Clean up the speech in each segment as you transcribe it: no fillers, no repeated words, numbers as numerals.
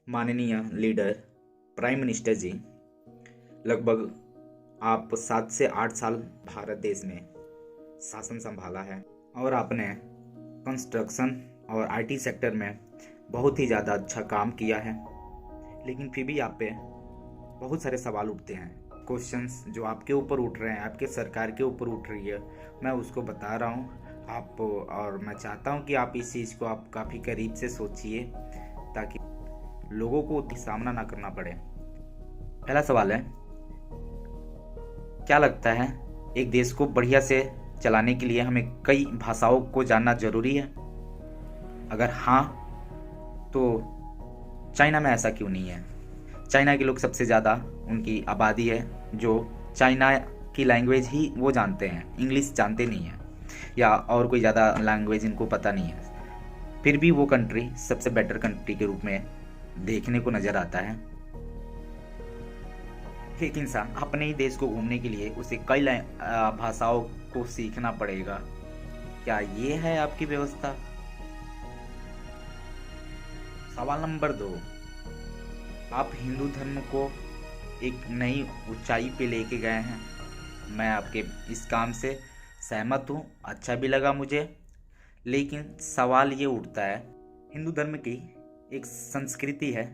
माननीय leader prime minister जी, लगभग आप 7 से 8 साल भारत देश में शासन संभाला है और आपने कंस्ट्रक्शन और आईटी सेक्टर में बहुत ही ज़्यादा अच्छा काम किया है। लेकिन फिर भी आप पे बहुत सारे सवाल उठते हैं, क्वेश्चंस जो आपके ऊपर उठ रहे हैं, आपके सरकार के ऊपर उठ रही है। मैं उसको बता रहा हूँ आप, और मैं चाहता हूँ कि आप इस चीज़ को आप काफ़ी करीब से सोचिए ताकि लोगों को सामना ना करना पड़े। पहला सवाल है, क्या लगता है एक देश को बढ़िया से चलाने के लिए हमें कई भाषाओं को जानना जरूरी है? अगर हाँ, तो चाइना में ऐसा क्यों नहीं है? चाइना के लोग सबसे ज़्यादा उनकी आबादी है जो चाइना की लैंग्वेज ही वो जानते हैं, इंग्लिश जानते नहीं हैं या और कोई ज़्यादा लैंग्वेज इनको पता नहीं है। फिर भी वो कंट्री सबसे बेटर कंट्री के रूप में देखने को नज़र आता है। एक इंसान अपने ही देश को घूमने के लिए उसे कई भाषाओं को सीखना पड़ेगा। क्या ये है आपकी व्यवस्था? सवाल नंबर 2, आप हिंदू धर्म को एक नई ऊंचाई पे लेके गए हैं। मैं आपके इस काम से सहमत हूँ, अच्छा भी लगा मुझे। लेकिन सवाल ये उठता है, हिंदू धर्म की एक संस्कृति है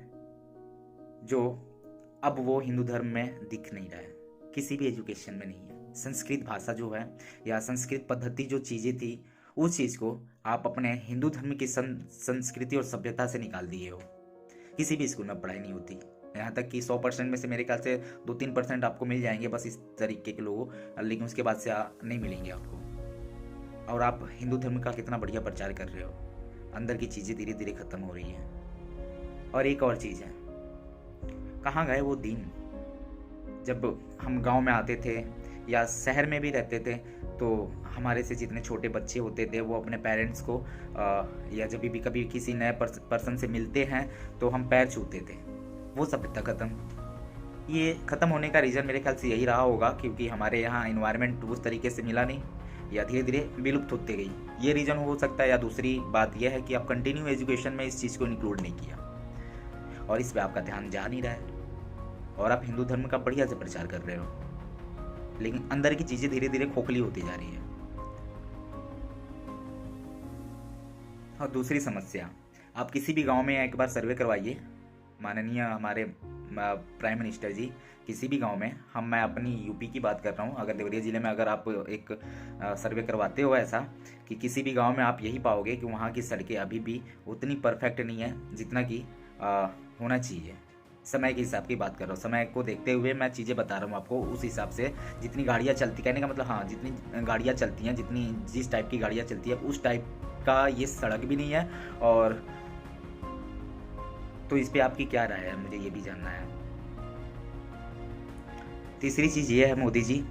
जो अब वो हिंदू धर्म में दिख नहीं रहा है, किसी भी एजुकेशन में नहीं है। संस्कृत भाषा जो है या संस्कृत पद्धति जो चीज़ें थी, उस चीज़ को आप अपने हिंदू धर्म की संस्कृति और सभ्यता से निकाल दिए हो। किसी भी स्कूल में पढ़ाई नहीं होती, यहाँ तक कि 100% में से मेरे ख्याल से 2-3% आपको मिल जाएंगे बस इस तरीके के लोगों, लेकिन उसके बाद से नहीं मिलेंगे आपको। और आप हिंदू धर्म का कितना बढ़िया प्रचार कर रहे हो, अंदर की चीज़ें धीरे धीरे ख़त्म हो रही हैं। और एक और चीज़ है, कहाँ गए वो दिन जब हम गांव में आते थे या शहर में भी रहते थे तो हमारे से जितने छोटे बच्चे होते थे वो अपने पेरेंट्स को या जब भी कभी किसी नए पर्सन से मिलते हैं तो हम पैर छूते थे। वो सभ्यता ख़त्म। ये ख़त्म होने का रीज़न मेरे ख्याल से यही रहा होगा क्योंकि हमारे यहाँ इन्वायरमेंट उस तरीके से मिला नहीं या धीरे धीरे विलुप्त होते गई, ये रीज़न हो सकता है। या दूसरी बात यह है कि आप कंटिन्यू एजुकेशन में इस चीज़ को इंक्लूड नहीं किया और इस पे आपका ध्यान जा नहीं रहा है और आप हिंदू धर्म का बढ़िया से प्रचार कर रहे हो, लेकिन अंदर की चीज़ें धीरे धीरे खोखली होती जा रही है। और दूसरी समस्या, आप किसी भी गांव में एक बार सर्वे करवाइए, माननीय हमारे प्राइम मिनिस्टर जी, किसी भी गांव में, मैं अपनी यूपी की बात कर रहा हूं, अगर देवरिया ज़िले में अगर आप एक सर्वे करवाते हो ऐसा कि किसी भी गांव में आप यही पाओगे कि वहां की सड़कें अभी भी उतनी परफेक्ट नहीं है जितना कि होना चाहिए। समय के हिसाब की बात कर रहा हूँ, समय को देखते हुए मैं चीज़ें बता रहा हूँ आपको। उस हिसाब से जितनी गाड़ियाँ चलती, कहने का मतलब हाँ, जितनी गाड़ियाँ चलती हैं, जिस टाइप की गाड़ियाँ चलती है उस टाइप का ये सड़क भी नहीं है। और तो इस पे आपकी क्या राय है, मुझे ये भी जानना है। तीसरी चीज़ ये है, मोदी जी,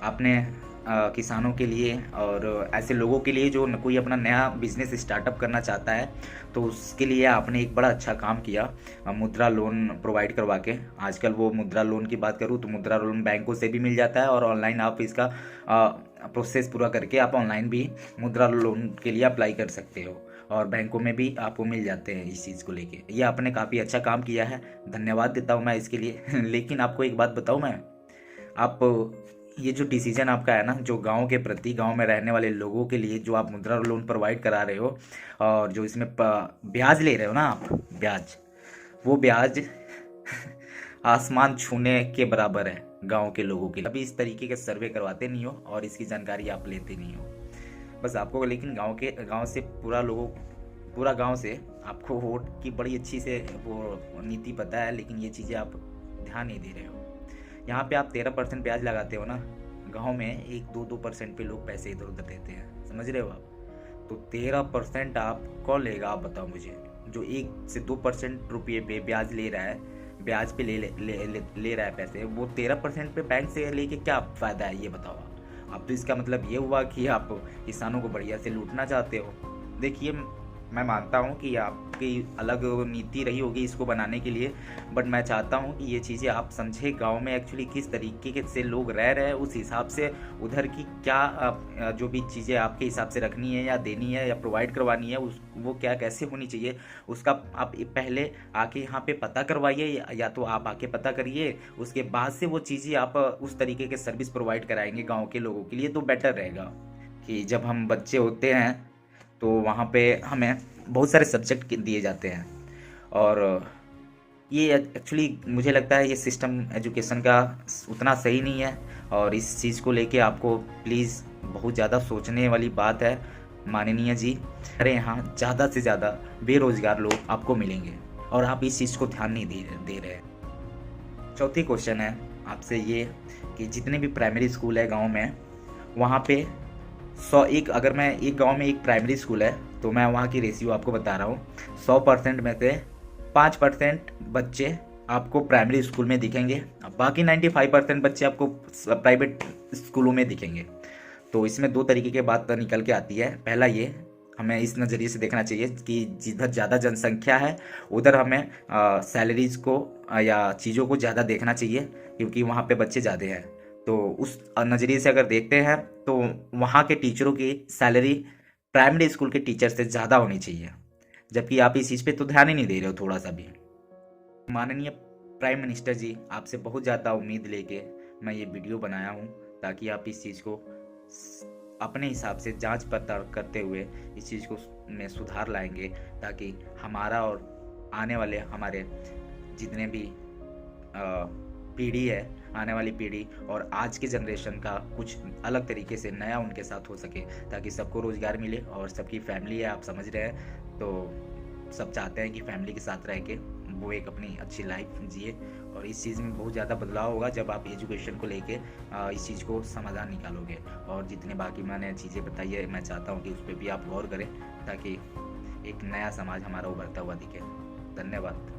आपने किसानों के लिए और ऐसे लोगों के लिए जो कोई अपना नया बिजनेस स्टार्टअप करना चाहता है तो उसके लिए आपने एक बड़ा अच्छा काम किया, मुद्रा लोन प्रोवाइड करवा के। आजकल वो मुद्रा लोन की बात करूँ तो मुद्रा लोन बैंकों से भी मिल जाता है और ऑनलाइन आप इसका प्रोसेस पूरा करके आप ऑनलाइन भी मुद्रा लोन के लिए अप्लाई कर सकते हो और बैंकों में भी आपको मिल जाते हैं इस चीज़ को लेके। ये आपने काफ़ी अच्छा काम किया है, धन्यवाद देता हूँ मैं इसके लिए। लेकिन आपको एक बात बताऊँ मैं, आप ये जो डिसीजन आपका है ना, जो गांव के प्रति, गांव में रहने वाले लोगों के लिए जो आप मुद्रा लोन प्रोवाइड करा रहे हो और जो इसमें ब्याज ले रहे हो ना आप, ब्याज, वो ब्याज आसमान छूने के बराबर है गांव के लोगों के लिए। अभी इस तरीके के सर्वे करवाते नहीं हो और इसकी जानकारी आप लेते नहीं हो बस आपको। लेकिन गांव से पूरा गांव से आपको वोट की बड़ी अच्छी से वो नीति पता है, लेकिन ये चीज़ें आप ध्यान नहीं दे रहे हो। यहाँ पे आप 13% ब्याज लगाते हो ना, गांव में 1-2% पे लोग पैसे इधर उधर देते हैं, समझ रहे हो आप? तो 13% आप कौन लेगा, आप बताओ मुझे। जो 1 से 2% रुपये पे ब्याज ले रहा है, ब्याज पे ले रहा है पैसे, वो 13% पे बैंक से लेके क्या फ़ायदा है, ये बताओ आप। अब तो इसका मतलब ये हुआ कि आप किसानों को बढ़िया से लूटना चाहते हो। देखिए, मैं मानता हूँ कि आप की अलग नीति रही होगी इसको बनाने के लिए, बट मैं चाहता हूँ कि ये चीज़ें आप समझे गांव में एक्चुअली किस तरीके से लोग रह रहे हैं, उस हिसाब से उधर की क्या जो भी चीज़ें आपके हिसाब से रखनी है या देनी है या प्रोवाइड करवानी है उस वो क्या कैसे होनी चाहिए, उसका आप पहले आके यहाँ पे पता करवाइए, या तो आप आके पता करिए, उसके बाद से वो चीज़ें आप उस तरीके के सर्विस प्रोवाइड कराएंगे गाँव के लोगों के लिए तो बेटर रहेगा। कि जब हम बच्चे होते हैं तो वहाँ पे हमें बहुत सारे सब्जेक्ट दिए जाते हैं, और ये एक्चुअली मुझे लगता है ये सिस्टम एजुकेशन का उतना सही नहीं है, और इस चीज़ को लेके आपको प्लीज़ बहुत ज़्यादा सोचने वाली बात है माननीय जी। अरे यहाँ ज़्यादा से ज़्यादा बेरोज़गार लोग आपको मिलेंगे और आप इस चीज़ को ध्यान नहीं दे रहे हैं। चौथी क्वेश्चन है आपसे ये कि जितने भी प्राइमरी स्कूल है गांव में, वहाँ पे अगर मैं एक गांव में एक प्राइमरी स्कूल है तो मैं वहाँ की रेशियो आपको बता रहा हूँ, 100% में से 5% बच्चे आपको प्राइमरी स्कूल में दिखेंगे, बाकी 95% बच्चे आपको प्राइवेट स्कूलों में दिखेंगे। तो इसमें दो तरीके की बात निकल के आती है। पहला ये हमें इस नज़रिए से देखना चाहिए कि जिधर ज़्यादा जनसंख्या है उधर हमें सैलरीज़ को या चीज़ों को ज़्यादा देखना चाहिए, क्योंकि वहाँ पे बच्चे ज़्यादा हैं। तो उस नज़रिए से अगर देखते हैं तो वहाँ के टीचरों की सैलरी प्राइमरी स्कूल के टीचर से ज़्यादा होनी चाहिए, जबकि आप इस चीज़ पे तो ध्यान ही नहीं दे रहे हो थोड़ा सा भी। माननीय प्राइम मिनिस्टर जी, आपसे बहुत ज़्यादा उम्मीद लेके मैं ये वीडियो बनाया हूँ, ताकि आप इस चीज़ को अपने हिसाब से जांच पड़ताल करते हुए इस चीज़ को में सुधार लाएंगे, ताकि हमारा और आने वाले हमारे जितने भी पीढ़ी है, आने वाली पीढ़ी और आज के जनरेशन का कुछ अलग तरीके से नया उनके साथ हो सके, ताकि सबको रोज़गार मिले। और सबकी फैमिली है, आप समझ रहे हैं, तो सब चाहते हैं कि फैमिली के साथ रह के वो एक अपनी अच्छी लाइफ जिए, और इस चीज़ में बहुत ज़्यादा बदलाव होगा जब आप एजुकेशन को लेके इस चीज़ को समाधान निकालोगे। और जितने बाकी मैंने चीज़ें बताई है, मैं चाहता हूँ कि उस पर भी आप गौर करें, ताकि एक नया समाज हमारा उभरता हुआ दिखे। धन्यवाद।